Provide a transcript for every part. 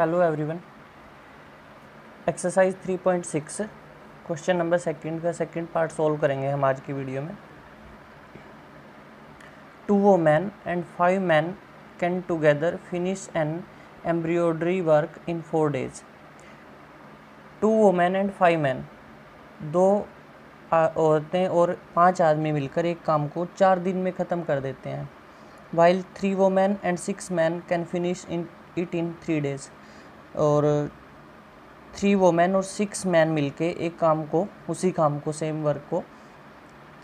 Hello everyone. Exercise 3.6 question number second का second part solve करेंगे हम आज की वीडियो में। 2 women and 5 men can together finish an embroidery work in 4 days. 2 women and 5 men, दो औरतें और 5 आदमी मिलकर एक काम को 4 दिन में ख़त्म कर देते हैं। While 3 women and 6 men can finish it in 3 days. और 3 वोमेन और 6 मैन मिलके एक काम को, उसी काम को, सेम वर्क को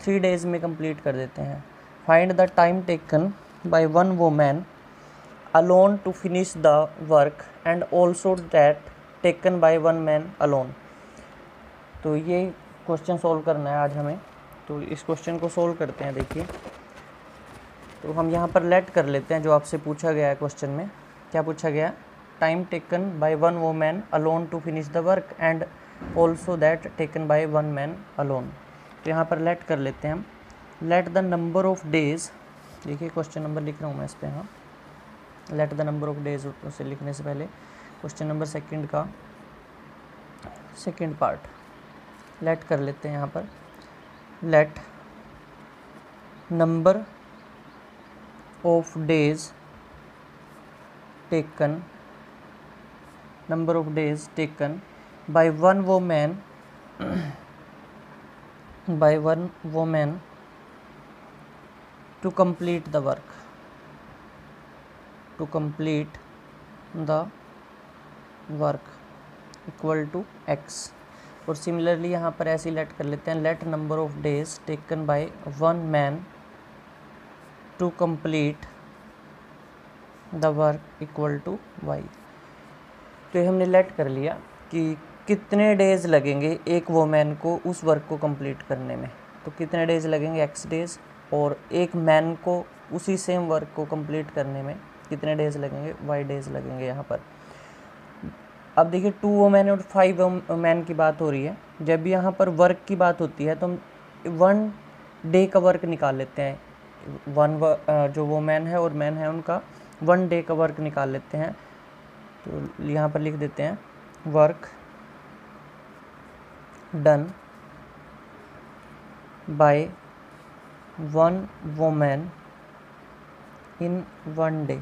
3 डेज़ में कंप्लीट कर देते हैं। Find the time taken by 1 woman alone to finish the work and also that taken by 1 man alone. तो ये क्वेश्चन सोल्व करना है आज हमें। तो इस क्वेश्चन को सोल्व करते हैं। देखिए, तो हम यहाँ पर लेट कर लेते हैं जो आपसे पूछा गया है क्वेश्चन में। क्या पूछा गया? Time taken by 1 woman alone to finish the work and also that taken by 1 man alone. तो यहाँ पर लेट कर लेते हैं हम। Let the number of days, देखिए क्वेश्चन नंबर लिख रहा हूँ मैं इस पर। हाँ, let the number of days उसे लिखने से पहले क्वेश्चन नंबर सेकंड का सेकंड पार्ट लेट कर लेते हैं यहाँ पर। Let number of days taken, number of days taken by 1 woman to complete the work, equal to x। और सिमिलरली यहाँ पर ऐसे लेट कर लेते हैं। Let number of days taken by 1 man to complete the work equal to y। तो ये हमने लेट कर लिया कि कितने डेज़ लगेंगे एक वोमैन को उस वर्क को कंप्लीट करने में। तो कितने डेज़ लगेंगे? x days. और एक मैन को उसी सेम वर्क को कंप्लीट करने में कितने डेज़ लगेंगे? y डेज़ लगेंगे यहाँ पर। अब देखिए, 2 वोमैन और 5 मैन की बात हो रही है। जब भी यहाँ पर वर्क की बात होती है तो हम 1 डे का वर्क निकाल लेते हैं। जो वोमैन है और मैन है उनका 1 डे का वर्क निकाल लेते हैं। तो यहाँ पर लिख देते हैं work done by 1 woman in 1 day.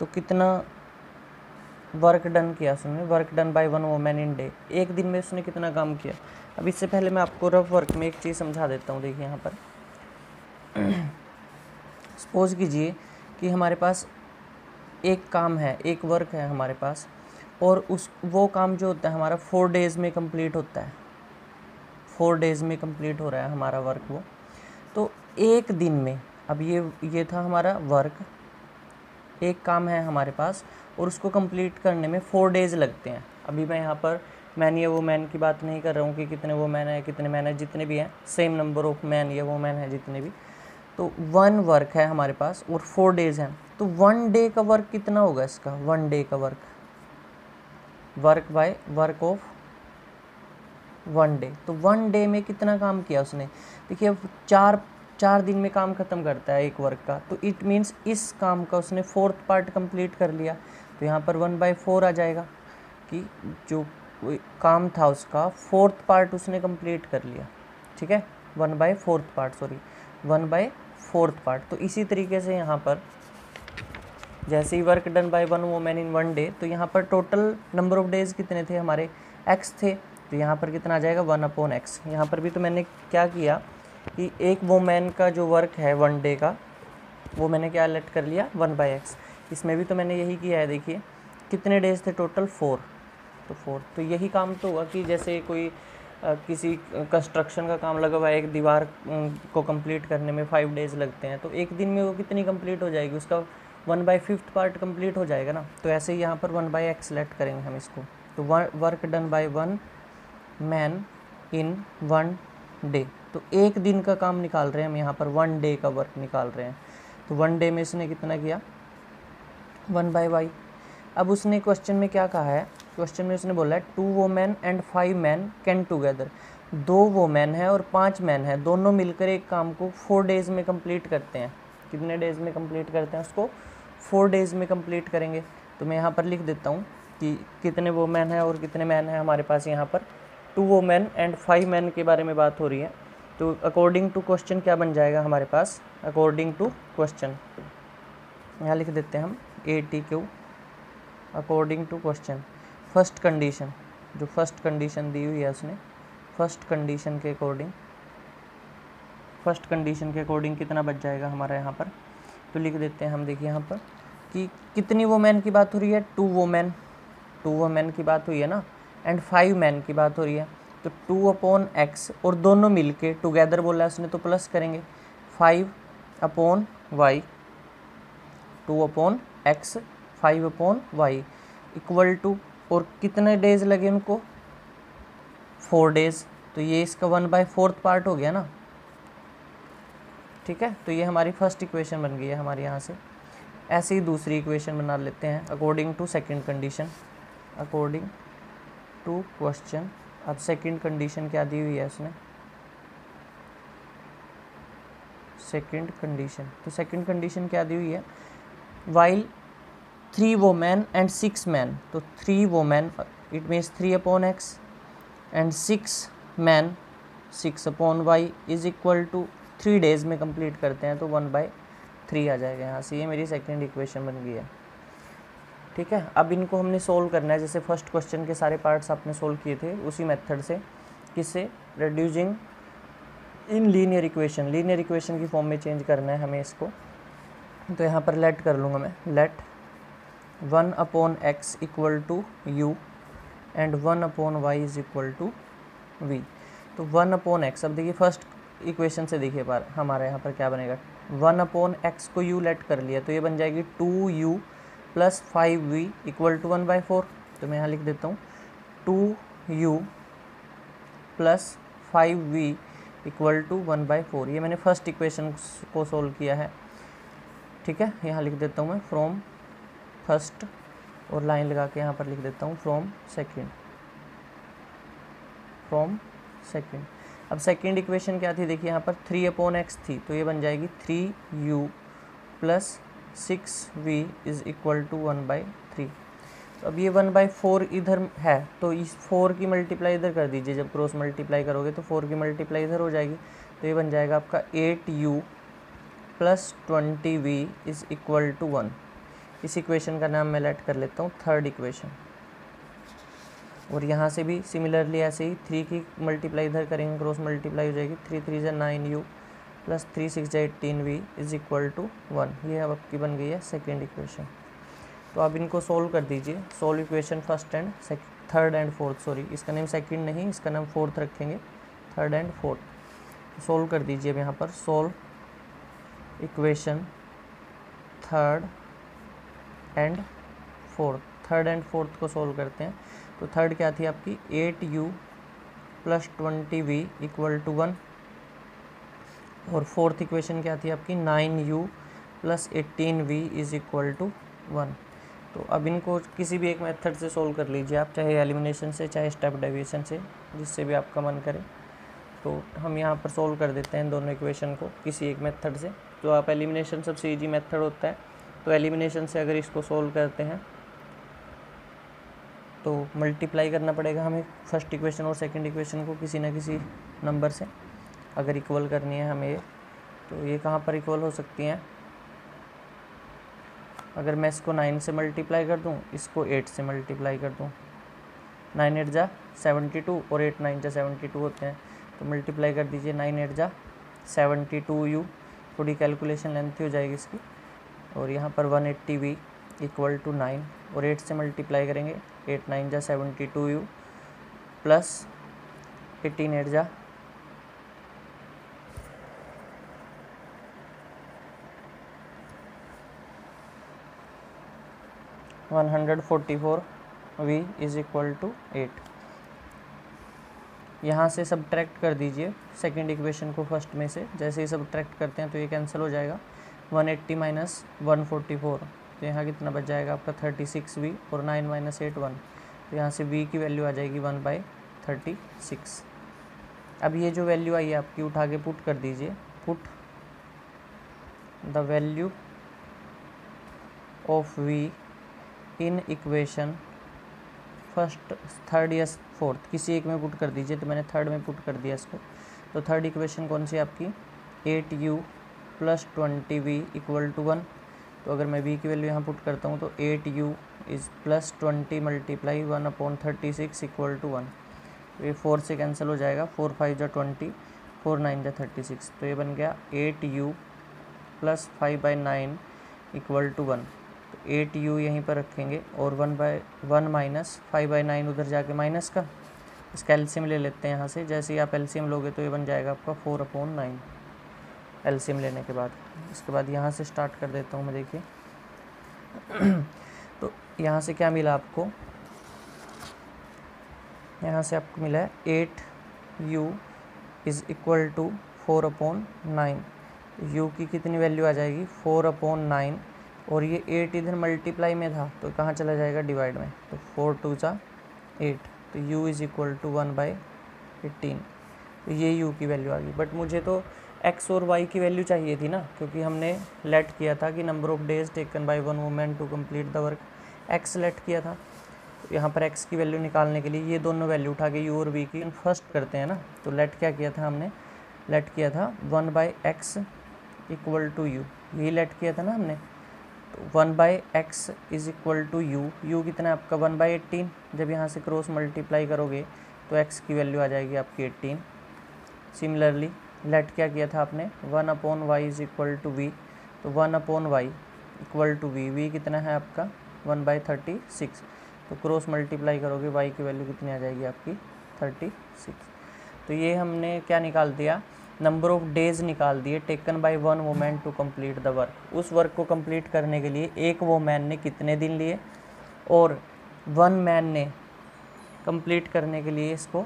तो कितना वर्क डन किया उसने? Work done by 1 woman in day. एक दिन में उसने कितना काम किया? अब इससे पहले मैं आपको रफ वर्क में एक चीज़ समझा देता हूँ। देखिए यहाँ पर सपोज कीजिए कि हमारे पास एक काम है, एक वर्क है हमारे पास, और वो काम जो होता है हमारा 4 डेज़ में कंप्लीट होता है। 4 डेज़ में कंप्लीट हो रहा है हमारा वर्क वो। तो एक दिन में, अब ये था हमारा वर्क, एक काम है हमारे पास और उसको कंप्लीट करने में 4 डेज़ लगते हैं। अभी मैं यहाँ पर मैन या वो मैन की बात नहीं कर रहा हूँ कि कितने वो मैन है कितने मैन है, जितने भी हैं सेम नंबर ऑफ मैन या वो मैन है जितने भी। तो 1 वर्क है हमारे पास और 4 डेज़ हैं। तो 1 डे का वर्क कितना होगा इसका? 1 डे का work by work of 1 day. तो 1 डे में कितना काम किया उसने? देखिए, अब 4 दिन में काम ख़त्म करता है एक वर्क का। तो इट मीन्स इस काम का उसने 4th पार्ट कंप्लीट कर लिया। तो यहाँ पर 1/4 आ जाएगा कि जो काम था उसका 4th पार्ट उसने कंप्लीट कर लिया। ठीक है, 1/4 पार्ट। तो इसी तरीके से यहाँ पर जैसे ही work done by 1 woman in 1 day, तो यहाँ पर टोटल नंबर ऑफ डेज़ कितने थे हमारे? x थे। तो यहाँ पर कितना आ जाएगा? 1/x। यहाँ पर भी तो मैंने क्या किया कि एक वोमैन का जो वर्क है 1 डे का, वो मैंने क्या लेट कर लिया? 1/x। इसमें भी तो मैंने यही किया है। देखिए कितने डेज़ थे टोटल? 4। तो 4। तो यही काम तो हुआ कि जैसे कोई किसी कंस्ट्रक्शन का काम लगा हुआ है, एक दीवार को कंप्लीट करने में 5 डेज़ लगते हैं, तो एक दिन में वो कितनी कंप्लीट हो जाएगी? उसका 1/5 पार्ट कंप्लीट हो जाएगा ना। तो ऐसे ही यहाँ पर 1/x लेट करेंगे हम इसको। तो work done by 1 man in 1 day. तो एक दिन का काम निकाल रहे हैं हम यहाँ पर, 1 डे का वर्क निकाल रहे हैं। तो 1 डे में इसने कितना किया? 1/y। अब उसने क्वेश्चन में क्या कहा है? क्वेश्चन में उसने बोला है 2 women and 5 man can together. 2 women है और 5 मैन है, दोनों मिलकर एक काम को 4 डेज़ में कंप्लीट करते हैं। कितने डेज़ में कंप्लीट करते हैं उसको? 4 डेज़ में कंप्लीट करेंगे। तो मैं यहाँ पर लिख देता हूँ कि कितने वोमेन है और कितने मैन है हमारे पास। यहाँ पर 2 वोमेन एंड 5 मैन के बारे में बात हो रही है। तो अकॉर्डिंग टू क्वेश्चन क्या बन जाएगा हमारे पास, अकॉर्डिंग टू क्वेश्चन यहाँ लिख देते हैं हम ATQ according to question. First condition, जो फर्स्ट कंडीशन दी हुई है उसने, फर्स्ट कंडीशन के अकॉर्डिंग कितना बच जाएगा हमारा यहाँ पर। तो लिख देते हैं हम, देखिए यहाँ पर कि कितनी वोमेन की बात हो रही है, 2 वोमेन की बात हुई है ना, एंड 5 मैन की बात हो रही है। तो 2/x और दोनों मिलके टुगेदर बोला है उसने तो प्लस करेंगे 5/y, 2/x 5/y equal to, और कितने डेज लगे उनको, 4 डेज। तो ये इसका 1/4 पार्ट हो गया ना, ठीक है। तो ये हमारी फर्स्ट इक्वेशन बन गई है हमारे यहाँ से। ऐसे ही दूसरी इक्वेशन बना लेते हैं according to second condition, according to question. अब सेकंड कंडीशन क्या दी हुई है उसने, सेकंड कंडीशन, तो सेकंड कंडीशन क्या दी हुई है, वाइल 3 वोमेन एंड 6 मैन। तो 3 women it means 3/x and 6 man 6/y is equal to 3 days में कंप्लीट करते हैं तो 1/3 आ जाएगा यहाँ से। ये मेरी सेकंड इक्वेशन बन गई है, ठीक है। अब इनको हमने सोल्व करना है, जैसे फर्स्ट क्वेश्चन के सारे पार्ट्स आपने सोल्व किए थे उसी मेथड से, किससे, रिड्यूसिंग इन लीनियर इक्वेशन की फॉर्म में चेंज करना है हमें इसको। तो यहाँ पर लेट कर लूँगा मैं, let 1/x equal to u and 1/y is equal to v। तो 1/x, अब देखिए फर्स्ट इक्वेशन से देखिए बार हमारे यहाँ पर क्या बनेगा, 1/x को u लेट कर लिया तो ये बन जाएगी 2u plus 5v equal to 1/4। तो मैं यहाँ लिख देता हूँ 2u plus 5v equal to 1/4। ये मैंने फर्स्ट इक्वेशन को सोल्व किया है, ठीक है। यहाँ लिख देता हूँ मैं फ्रॉम फर्स्ट, और लाइन लगा के यहाँ पर लिख देता हूँ फ्रॉम सेकंड। अब सेकंड इक्वेशन क्या थी, देखिए यहाँ पर 3/x थी तो ये बन जाएगी 3u plus 6v is equal to 1/3। तो अब ये 1/4 इधर है तो इस 4 की मल्टीप्लाई इधर कर दीजिए, जब क्रॉस मल्टीप्लाई करोगे तो 4 की मल्टीप्लाई इधर हो जाएगी। तो ये बन जाएगा आपका 8u plus 20v is equal to 1। इस इक्वेशन का नाम मैं लेट कर लेता हूँ थर्ड इक्वेशन। और यहाँ से भी सिमिलरली ऐसे ही 3 की मल्टीप्लाई इधर करेंगे, क्रॉस मल्टीप्लाई हो जाएगी, 3 3 = 9u plus 3 6 = 18v is equal to 1। ये अब आपकी बन गई है सेकेंड इक्वेशन। तो आप इनको सोल्व कर दीजिए, solve equation first and third and fourth, sorry इसका नेम सेकंड नहीं, इसका नाम फोर्थ रखेंगे, थर्ड एंड फोर्थ। सोल्व कर दीजिए अब यहाँ पर, solve equation third and fourth को सोल्व करते हैं। तो थर्ड क्या थी आपकी, 8u plus 20v equal to 1, और फोर्थ इक्वेशन क्या थी आपकी, 9u plus 18v is equal to 1। तो अब इनको किसी भी एक मेथड से सोल्व कर लीजिए आप, चाहे एलिमिनेशन से चाहे स्टेप डेविएशन से, जिससे भी आपका मन करे। तो हम यहाँ पर सोल्व कर देते हैं दोनों इक्वेशन को किसी एक मेथड से। तो आप एलिमिनेशन सबसे ईजी मेथड होता है, तो एलिमिनेशन से अगर इसको सोल्व करते हैं तो मल्टीप्लाई करना पड़ेगा हमें फर्स्ट इक्वेशन और सेकंड इक्वेशन को किसी न किसी नंबर से, अगर इक्वल करनी है हमें। तो ये कहाँ पर इक्वल हो सकती हैं, अगर मैं इसको 9 से मल्टीप्लाई कर दूँ, इसको 8 से मल्टीप्लाई कर दूँ, 9 8 = 72 और 8 9 = 72 होते हैं। तो मल्टीप्लाई कर दीजिए, 9 8 = 72u, थोड़ी कैलकुलेशन लेंथी हो जाएगी इसकी। और यहाँ पर 180v इक्वल टू 9, और 8 से मल्टीप्लाई करेंगे, 8 9 = 72u plus 18 8 = 144v is equal to 8। यहाँ से सब्ट्रैक्ट कर दीजिए सेकेंड इक्वेशन को फर्स्ट में से, जैसे ही सब्ट्रैक्ट करते हैं तो ये कैंसिल हो जाएगा, 180 माइनस 144, तो यहाँ कितना बच जाएगा आपका 36v, और 9 - 8 1, तो यहाँ से v की वैल्यू आ जाएगी 1/36। अब ये जो वैल्यू आई है आपकी उठा के पुट कर दीजिए, put the value of v in equation first, third या फोर्थ किसी एक में पुट कर दीजिए। तो मैंने थर्ड में पुट कर दिया इसको। तो थर्ड इक्वेशन कौन सी है आपकी, 8u + 20v = 1। तो अगर मैं v की वैल्यू यहाँ पुट करता हूँ तो 8u इज़ +20 × 1/36 = 1। तो ये 4 से कैंसिल हो जाएगा, 4 5 × 20, 4 9 × 36। तो ये बन गया 8u + 5/9 = 1। तो 8u यहीं पर रखेंगे और 1/1 - 5/9 उधर जाके माइनस का, इसका एलसीएम ले लेते हैं यहाँ से। जैसे ही आप एलसीएम लोगे तो ये बन जाएगा आपका 4/9 एलसीएम लेने के बाद। इसके बाद यहाँ से स्टार्ट कर देता हूँ मैं, देखिए। तो यहाँ से क्या मिला आपको, यहाँ से आपको मिला है 8u = 4/9। u की कितनी वैल्यू आ जाएगी, 4/9, और ये 8 इधर मल्टीप्लाई में था तो कहाँ चला जाएगा, डिवाइड में। तो 4 2 = 8। तो u = 1/18। तो ये u की वैल्यू आ गई। बट मुझे तो x और y की वैल्यू चाहिए थी ना, क्योंकि हमने लेट किया था कि number of days taken by one women to complete the work, x let किया था। तो यहाँ पर x की वैल्यू निकालने के लिए ये दोनों वैल्यू उठा के u और v की फर्स्ट करते हैं ना। तो लेट क्या किया था हमने, लेट किया था 1/x = u, यही लेट किया था ना हमने। तो 1/x = u कितना है आपका 1/18। जब यहाँ से क्रॉस मल्टीप्लाई करोगे तो x की वैल्यू आ जाएगी आपकी 18। सिमिलरली लेट क्या किया था आपने, 1/y = v। तो 1/y = v कितना है आपका 1/36। तो क्रॉस मल्टीप्लाई करोगे y की वैल्यू कितनी आ जाएगी आपकी 36। तो ये हमने क्या निकाल दिया, नंबर ऑफ डेज निकाल दिए taken by one women to complete the work. उस वर्क को कंप्लीट करने के लिए एक वुमेन ने कितने दिन लिए और वन मैन ने कंप्लीट करने के लिए इसको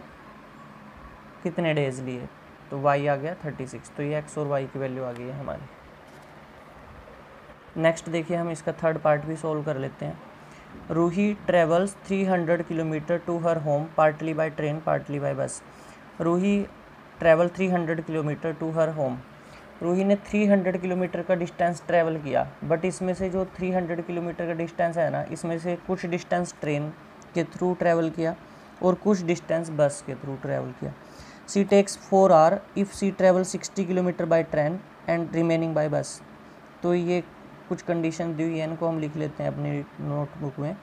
कितने डेज लिए। तो y आ गया 36। तो ये x और y की वैल्यू आ गई है हमारी। नेक्स्ट देखिए, हम इसका थर्ड पार्ट भी सोल्व कर लेते हैं। Ruhi travels 300 kilometre to her home partly by train partly by bus. Ruhi travel 300 kilometre to her home. Ruhi ने 300 किलोमीटर का डिस्टेंस ट्रैवल किया, बट इसमें से जो 300 किलोमीटर का डिस्टेंस है ना, इसमें से कुछ डिस्टेंस ट्रेन के थ्रू ट्रैवल किया और कुछ डिस्टेंस बस के थ्रू ट्रैवल किया। She takes 4 hour if she travel 60 kilometre by train and remaining by bus. तो ये कुछ कंडीशन दी हुई है, इनको हम लिख लेते हैं अपनी नोटबुक में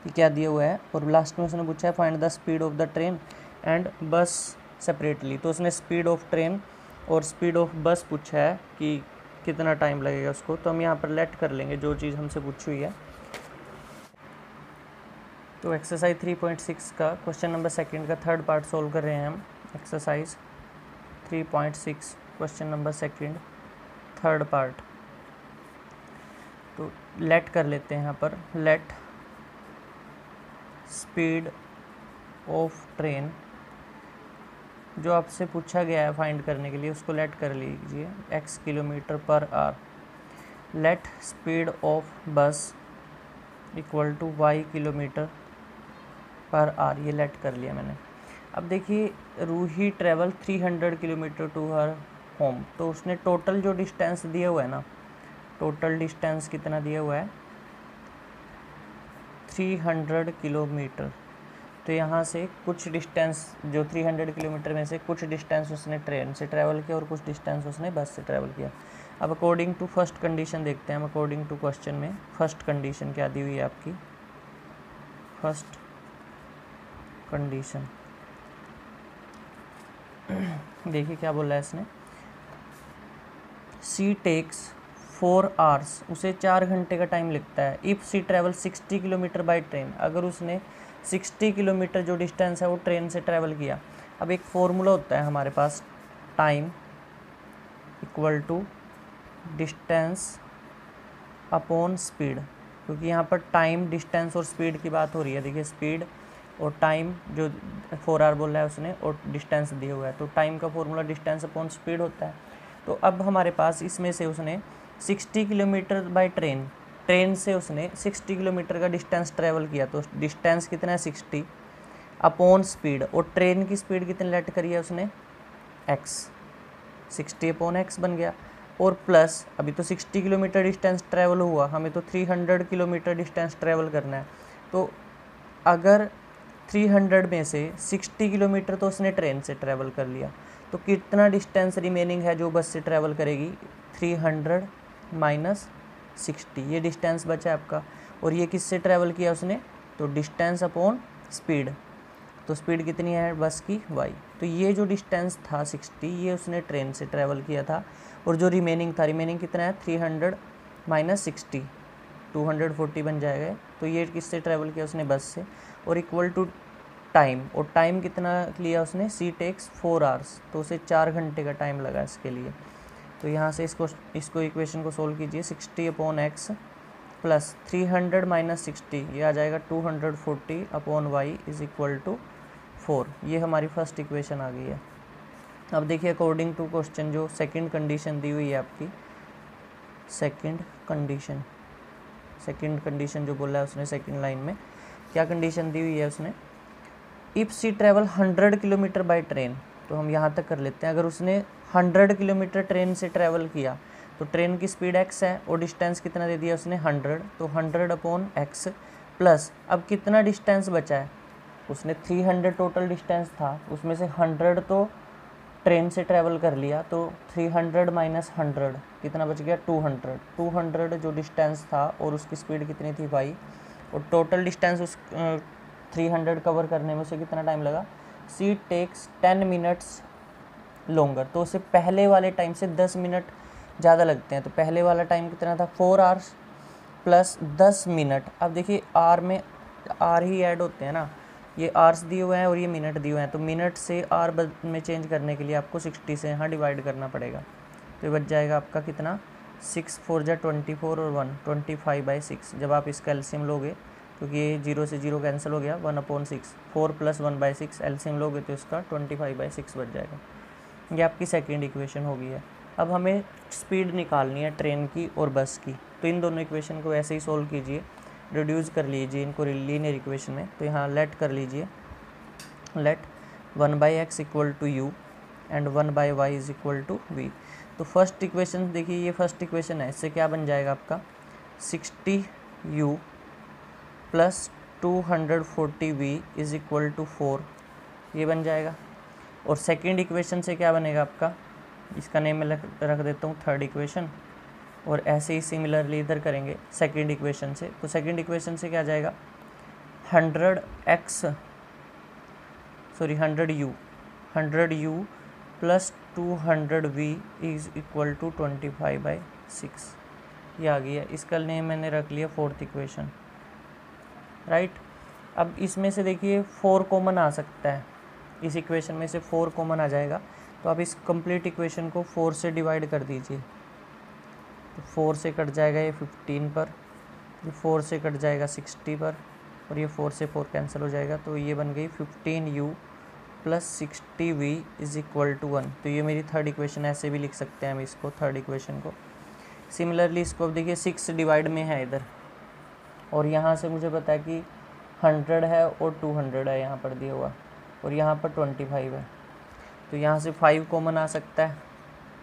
कि क्या दिया हुआ है। और लास्ट में उसने पूछा है find the speed of the train and बस सेपरेटली। तो उसने स्पीड ऑफ ट्रेन और स्पीड ऑफ बस पूछा है कि कितना टाइम लगेगा उसको। तो हम यहाँ पर लेट कर लेंगे जो चीज़ हमसे पूछी हुई है। तो एक्सरसाइज 3.6 का क्वेश्चन नंबर सेकंड का थर्ड पार्ट सोल्व कर रहे हैं हम। Exercise 3.6 question number second third part. तो लेट कर लेते हैं यहाँ पर, लेट स्पीड ऑफ ट्रेन जो आपसे पूछा गया है फाइंड करने के लिए, उसको लेट कर लीजिए x kilometre per hour. Let speed of bus equal to y kilometre per hour, ये लेट कर लिया मैंने। अब देखिए, Ruhi travel 300 kilometre to her home. तो उसने टोटल जो डिस्टेंस दिया हुआ है ना, टोटल डिस्टेंस कितना दिया हुआ है 300 किलोमीटर। तो यहाँ से कुछ डिस्टेंस, जो 300 किलोमीटर में से कुछ डिस्टेंस उसने ट्रेन से ट्रैवल किया और कुछ डिस्टेंस उसने बस से ट्रैवल किया। अब अकॉर्डिंग टू फर्स्ट कंडीशन देखते हैं हम। अकॉर्डिंग टू क्वेश्चन में फर्स्ट कंडीशन क्या दी हुई है आपकी, फर्स्ट कंडीशन देखिए क्या बोला है इसने, सी टेक्स 4 आवर्स, उसे 4 घंटे का टाइम लगता है। If she travel 60 kilometre by train, अगर उसने 60 किलोमीटर जो डिस्टेंस है वो ट्रेन से ट्रैवल किया। अब एक फॉर्मूला होता है हमारे पास, time equal to distance upon speed, क्योंकि यहाँ पर टाइम, डिस्टेंस और स्पीड की बात हो रही है। देखिए स्पीड और टाइम, जो 4 आवर बोला है उसने, और डिस्टेंस दिया हुआ है। तो टाइम का फॉर्मूला डिस्टेंस अपॉन स्पीड होता है। तो अब हमारे पास इसमें से उसने 60 किलोमीटर बाय ट्रेन, ट्रेन से उसने 60 किलोमीटर का डिस्टेंस ट्रैवल किया। तो डिस्टेंस कितना है 60 अपॉन स्पीड, और ट्रेन की स्पीड कितनी लेट करी है उसने x, 60 अपॉन x बन गया। और प्लस अभी तो 60 किलोमीटर डिस्टेंस ट्रैवल हुआ, हमें तो 300 किलोमीटर डिस्टेंस ट्रैवल करना है। तो अगर 300 में से 60 किलोमीटर तो उसने ट्रेन से ट्रैवल कर लिया, तो कितना डिस्टेंस रिमेनिंग है जो बस से ट्रैवल करेगी? 300 माइनस 60, ये डिस्टेंस बचा आपका। और ये किससे ट्रैवल किया उसने? तो डिस्टेंस अपॉन स्पीड। तो स्पीड कितनी है बस की? y। तो ये जो डिस्टेंस था 60, ये उसने ट्रेन से ट्रैवल किया था। और जो रिमेनिंग था, रिमेनिंग कितना है? 300 माइनस 60, 240 बन जाएगा। तो ये किससे ट्रैवल किया उसने? बस से। और इक्वल टू टाइम, और टाइम कितना लिया उसने? c टेक्स 4 आवर्स, तो उसे 4 घंटे का टाइम लगा इसके लिए। तो यहाँ से इसको इक्वेशन को सोल्व कीजिए। 60 अपॉन एक्स प्लस 300 माइनस 60, ये आ जाएगा 240 upon y is equal to 4। ये हमारी फर्स्ट इक्वेशन आ गई है। अब देखिए अकॉर्डिंग टू क्वेश्चन जो सेकंड कंडीशन दी हुई है आपकी, सेकंड कंडीशन जो बोला है उसने सेकंड लाइन में, क्या कंडीशन दी हुई है उसने? If she travel 100 kilometre by train, तो हम यहाँ तक कर लेते हैं। अगर उसने 100 किलोमीटर ट्रेन से ट्रैवल किया, तो ट्रेन की स्पीड x है और डिस्टेंस कितना दे दिया उसने? 100, तो 100 अपॉन एक्स प्लस, अब कितना डिस्टेंस बचा है? उसने 300 टोटल डिस्टेंस था, उसमें से 100 तो ट्रेन से ट्रैवल कर लिया, तो 300 माइनस 100 कितना बच गया? 200 जो डिस्टेंस था, और उसकी स्पीड कितनी थी y, और टोटल डिस्टेंस उस 300 कवर करने में उसे कितना टाइम लगा? c टेक्स 10 मिनट्स लॉन्गर, तो उसे पहले वाले टाइम से 10 मिनट ज़्यादा लगते हैं। तो पहले वाला टाइम कितना था? 4 आवर्स प्लस 10 मिनट। अब देखिए आर में आर ही ऐड होते हैं ना, ये आवर्स दिए हुए हैं और ये मिनट दिए हुए हैं, तो मिनट से आर में चेंज करने के लिए आपको 60 से यहाँ डिवाइड करना पड़ेगा। तो ये बच जाएगा आपका कितना? 6 4 जा 24 और 1 25/6। जब आप इसका एलसीएम लोगे, क्योंकि ये 0 से 0 कैंसिल हो गया, 1/6, 4 + 1/6 एलसीएम लोगे तो इसका 25/6 बच जाएगा। ये आपकी सेकेंड इक्वेशन हो गई है। अब हमें स्पीड निकालनी है ट्रेन की और बस की, तो इन दोनों इक्वेशन को ऐसे ही सोल्व कीजिए, रिड्यूस कर लीजिए इनको लीनियर इक्वेशन में। तो यहाँ लेट कर लीजिए, let 1/x equal to u and 1/y is equal to v। तो फर्स्ट इक्वेशन देखिए, ये फर्स्ट इक्वेशन है, इससे क्या बन जाएगा आपका? 60u plus 240v is equal to 4, ये बन जाएगा। और सेकेंड इक्वेशन से क्या बनेगा आपका? इसका नेम मैं रख देता हूँ थर्ड इक्वेशन, और ऐसे ही सिमिलरली इधर करेंगे सेकेंड इक्वेशन से। तो सेकेंड इक्वेशन से क्या जाएगा? 100u plus 200v is equal to 25/6, ये आ गई है। इसका नेम मैंने रख लिया फोर्थ इक्वेशन, राइट। अब इसमें से देखिए 4 कॉमन आ सकता है, इस इक्वेशन में से 4 कॉमन आ जाएगा, तो आप इस कंप्लीट इक्वेशन को 4 से डिवाइड कर दीजिए। तो 4 से कट जाएगा ये 15 पर, ये 4 से कट जाएगा 60 पर, और ये 4 से 4 कैंसिल हो जाएगा। तो ये बन गई 15u plus 60v is equal to 1। तो ये मेरी थर्ड इक्वेशन, ऐसे भी लिख सकते हैं हम इसको, थर्ड इक्वेशन को। सिमिलरली इसको अब देखिए 6 डिवाइड में है इधर, और यहाँ से मुझे पता है कि 100 है और 200 है यहाँ पर दिया हुआ, और यहाँ पर 25 है। तो यहाँ से 5 कॉमन आ सकता है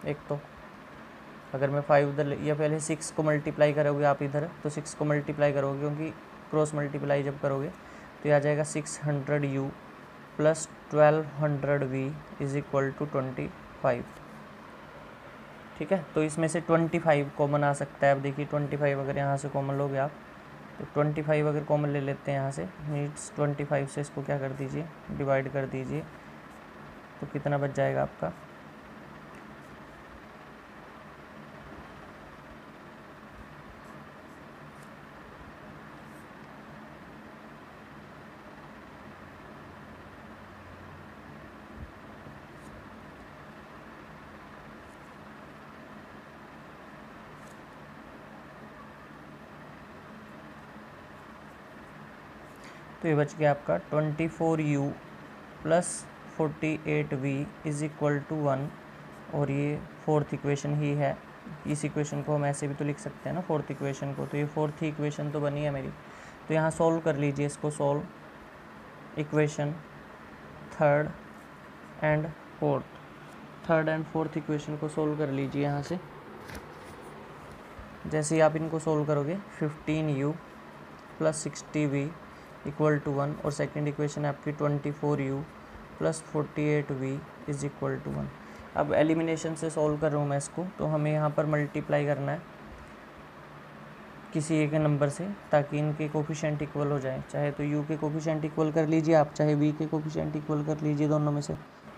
एक, तो अगर मैं 5 उधर, या पहले 6 को मल्टीप्लाई करोगे आप इधर, तो 6 को मल्टीप्लाई करोगे, क्योंकि क्रॉस मल्टीप्लाई जब करोगे तो ये आ जाएगा 600u plus 1200v is equal to 25। ठीक है, तो इसमें से 25 कॉमन आ सकता है। अब देखिए 25 अगर यहाँ से कॉमन लोगे आप, तो 25 अगर कॉमन ले लेते हैं यहाँ से, मीन्स 25 से इसको क्या कर दीजिए? डिवाइड कर दीजिए। तो कितना बच जाएगा आपका? तो ये बच गया आपका 24u plus 48v is equal to 1, और ये फोर्थ इक्वेशन ही है। इस इक्वेशन को हम ऐसे भी तो लिख सकते हैं ना, फोर्थ इक्वेशन को। तो ये फोर्थ ही इक्वेशन तो बनी है मेरी। तो यहाँ सॉल्व कर लीजिए इसको, solve equation third and fourth equation को सॉल्व कर लीजिए यहाँ से। जैसे ही आप इनको सोल्व करोगे 15u plus 60v equal to 1 और सेकेंड इक्वेशन है आपकी 24u plus 48v is equal to 1। अब एलिमिनेशन से सॉल्व कर रहा हूँ मैं इसको, तो हमें यहाँ पर मल्टीप्लाई करना है किसी एक नंबर से ताकि इनके कोफिशिएंट इक्वल हो जाए। चाहे तो u के कोफिशिएंट इक्वल कर लीजिए आप, चाहे v के कोफिशिएंट इक्वल कर लीजिए, दोनों में से।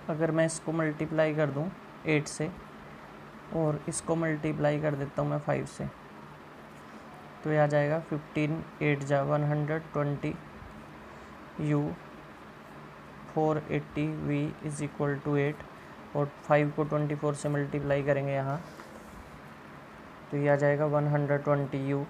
अगर मैं इसको मल्टीप्लाई कर दूँ 8 से और इसको मल्टीप्लाई कर देता हूँ मैं 5 से, तो ये आ जाएगा 15 8 जा 120 u 480v is equal to 8 और 5 को 24 से मल्टीप्लाई करेंगे यहाँ, तो ये आ जाएगा 120u